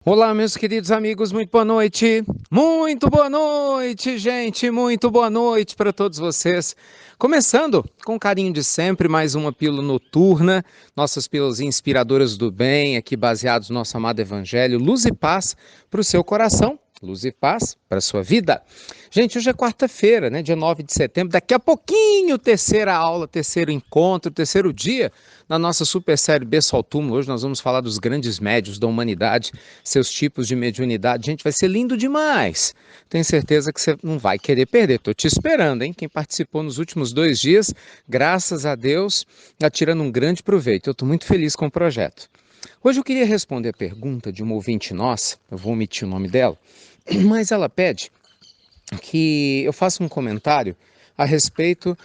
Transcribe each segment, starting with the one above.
Olá, meus queridos amigos, muito boa noite. Muito boa noite, gente. Muito boa noite para todos vocês. Começando com o carinho de sempre, mais uma pílula noturna, nossas pílulas inspiradoras do bem, aqui baseados no nosso amado Evangelho, luz e paz para o seu coração, luz e paz para a sua vida. Gente, hoje é quarta-feira, né, dia 9 de setembro, daqui a pouquinho, terceira aula, terceiro encontro, terceiro dia na nossa super série Berço ao Túmulo. Hoje nós vamos falar dos grandes médiuns da humanidade, seus tipos de mediunidade. Gente, vai ser lindo demais. Tenho certeza que você não vai querer perder. Estou te esperando, hein? Quem participou nos últimos 2 dias, graças a Deus, está tirando um grande proveito. Eu estou muito feliz com o projeto. Hoje eu queria responder a pergunta de uma ouvinte nossa, eu vou omitir o nome dela, mas ela pede que eu faça um comentário a respeito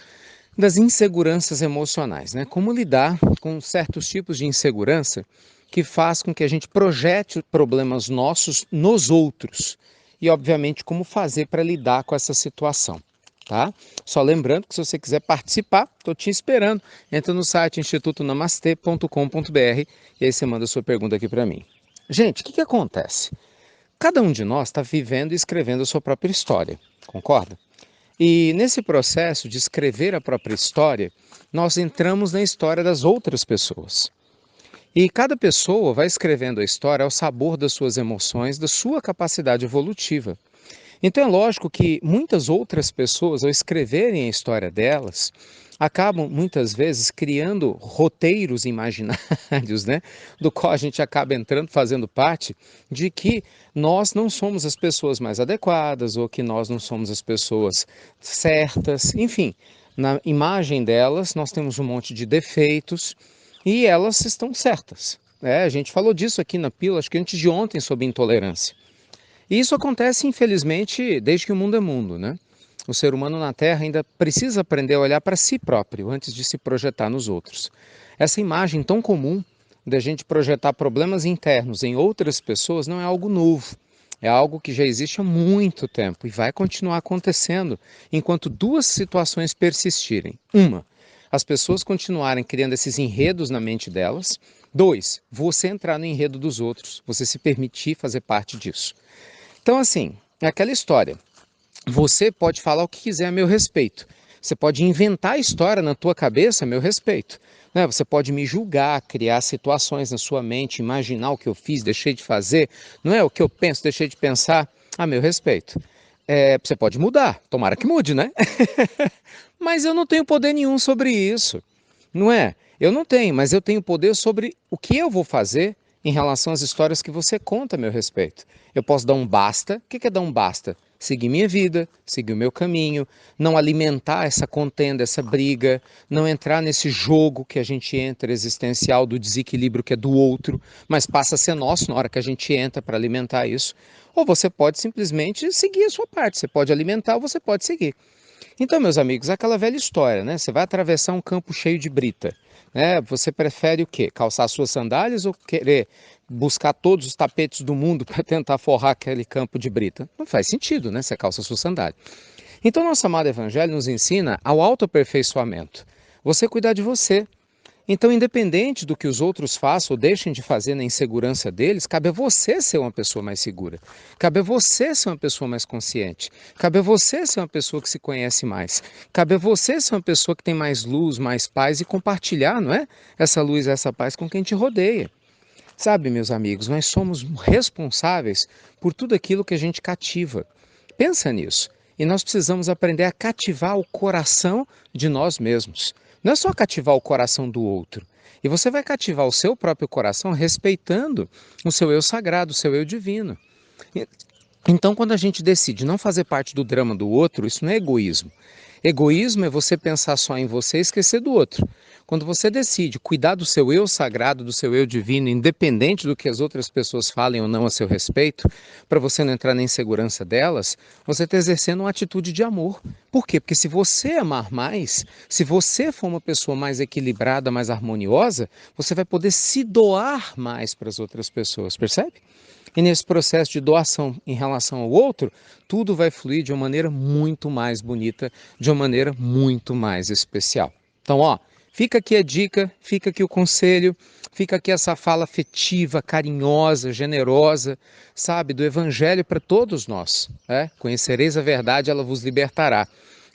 das inseguranças emocionais, né? Como lidar com certos tipos de insegurança que faz com que a gente projete problemas nossos nos outros e, obviamente, como fazer para lidar com essa situação, tá? Só lembrando que se você quiser participar, estou te esperando. Entra no site institutonamastê.com.br e aí você manda a sua pergunta aqui para mim. Gente, o que acontece? Cada um de nós está vivendo e escrevendo a sua própria história, concorda? E nesse processo de escrever a própria história, nós entramos na história das outras pessoas. E cada pessoa vai escrevendo a história ao sabor das suas emoções, da sua capacidade evolutiva. Então é lógico que muitas outras pessoas, ao escreverem a história delas, acabam muitas vezes criando roteiros imaginários, né? Do qual a gente acaba entrando, fazendo parte, de que nós não somos as pessoas mais adequadas, ou que nós não somos as pessoas certas, enfim. Na imagem delas, nós temos um monte de defeitos e elas estão certas. A gente falou disso aqui na pílula, acho que antes de ontem, sobre intolerância. E isso acontece, infelizmente, desde que o mundo é mundo, né? O ser humano na Terra ainda precisa aprender a olhar para si próprio antes de se projetar nos outros. Essa imagem tão comum da gente projetar problemas internos em outras pessoas não é algo novo. É algo que já existe há muito tempo e vai continuar acontecendo enquanto duas situações persistirem. Uma, as pessoas continuarem criando esses enredos na mente delas. Dois, você entrar no enredo dos outros, você se permitir fazer parte disso. Então, assim, é aquela história. Você pode falar o que quiser a meu respeito. Você pode inventar a história na tua cabeça a meu respeito. Né? Você pode me julgar, criar situações na sua mente, imaginar o que eu fiz, deixei de fazer. Não é o que eu penso, deixei de pensar a meu respeito. Você pode mudar, tomara que mude, né? Mas eu não tenho poder nenhum sobre isso. Não é? Eu não tenho, mas eu tenho poder sobre o que eu vou fazer em relação às histórias que você conta a meu respeito. Eu posso dar um basta. O que é dar um basta? Seguir minha vida, seguir o meu caminho, não alimentar essa contenda, essa briga, não entrar nesse jogo que a gente entra existencial do desequilíbrio que é do outro, mas passa a ser nosso na hora que a gente entra para alimentar isso. Ou você pode simplesmente seguir a sua parte, você pode alimentar ou você pode seguir. Então, meus amigos, é aquela velha história, né? Você vai atravessar um campo cheio de brita, né? Você prefere o quê? Calçar suas sandálias ou querer buscar todos os tapetes do mundo para tentar forrar aquele campo de brita? Não faz sentido, né? Você calça sua sandália. Então, nosso amado Evangelho nos ensina ao autoaperfeiçoamento. Você cuidar de você. Então, independente do que os outros façam ou deixem de fazer na insegurança deles, cabe a você ser uma pessoa mais segura. Cabe a você ser uma pessoa mais consciente. Cabe a você ser uma pessoa que se conhece mais. Cabe a você ser uma pessoa que tem mais luz, mais paz e compartilhar, não é? Essa luz, essa paz com quem te rodeia. Sabe, meus amigos, nós somos responsáveis por tudo aquilo que a gente cativa. Pensa nisso. E nós precisamos aprender a cativar o coração de nós mesmos. Não é só cativar o coração do outro. E você vai cativar o seu próprio coração respeitando o seu eu sagrado, o seu eu divino. Então, quando a gente decide não fazer parte do drama do outro, isso não é egoísmo. Egoísmo é você pensar só em você e esquecer do outro. Quando você decide cuidar do seu eu sagrado, do seu eu divino, independente do que as outras pessoas falem ou não a seu respeito, para você não entrar na insegurança delas, você está exercendo uma atitude de amor. Por quê? Porque se você amar mais, se você for uma pessoa mais equilibrada, mais harmoniosa, você vai poder se doar mais para as outras pessoas, percebe? E nesse processo de doação em relação ao outro, tudo vai fluir de uma maneira muito mais bonita, de uma maneira muito mais especial. Então, ó, Fica aqui a dica, fica aqui o conselho, fica aqui essa fala afetiva, carinhosa, generosa, sabe, do Evangelho para todos nós. Conhecereis a verdade, ela vos libertará.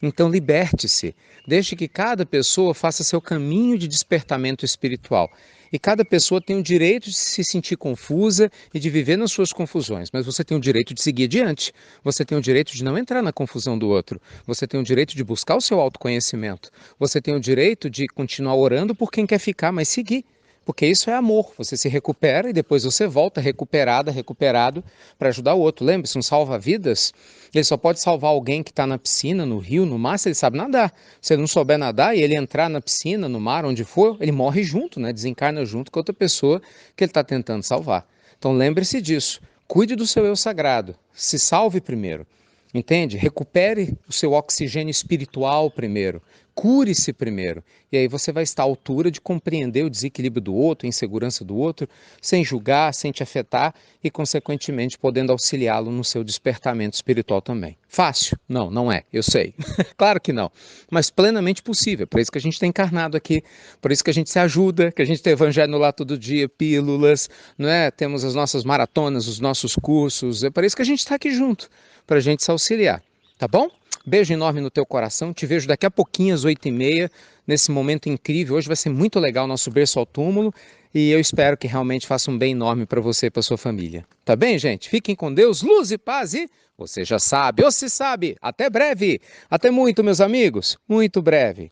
Então liberte-se, deixe que cada pessoa faça seu caminho de despertamento espiritual. E cada pessoa tem o direito de se sentir confusa e de viver nas suas confusões, mas você tem o direito de seguir adiante. Você tem o direito de não entrar na confusão do outro. Você tem o direito de buscar o seu autoconhecimento. Você tem o direito de continuar orando por quem quer ficar, mas seguir. Porque isso é amor. Você se recupera e depois você volta recuperada, recuperado para ajudar o outro. Lembre-se, um salva-vidas, ele só pode salvar alguém que está na piscina, no rio, no mar, se ele sabe nadar. Se ele não souber nadar e ele entrar na piscina, no mar, onde for, ele morre junto, né? Desencarna junto com outra pessoa que ele está tentando salvar. Então lembre-se disso. Cuide do seu eu sagrado. Se salve primeiro. Entende? Recupere o seu oxigênio espiritual primeiro. Cure-se primeiro. E aí você vai estar à altura de compreender o desequilíbrio do outro, a insegurança do outro, sem julgar, sem te afetar e, consequentemente, podendo auxiliá-lo no seu despertamento espiritual também. Fácil? Não, não é. Eu sei. Claro que não. Mas plenamente possível. Por isso que a gente está encarnado aqui. Por isso que a gente se ajuda, que a gente tem evangelho lá todo dia, pílulas, não é? Temos as nossas maratonas, os nossos cursos. É por isso que a gente está aqui junto, para a gente se auxiliar. Tá bom? Beijo enorme no teu coração, te vejo daqui a pouquinho às 8h30, nesse momento incrível. Hoje vai ser muito legal o nosso berço ao túmulo e eu espero que realmente faça um bem enorme para você e para sua família. Tá bem, gente? Fiquem com Deus, luz e paz e você já sabe, ou se sabe, até breve. Até muito, meus amigos, muito breve.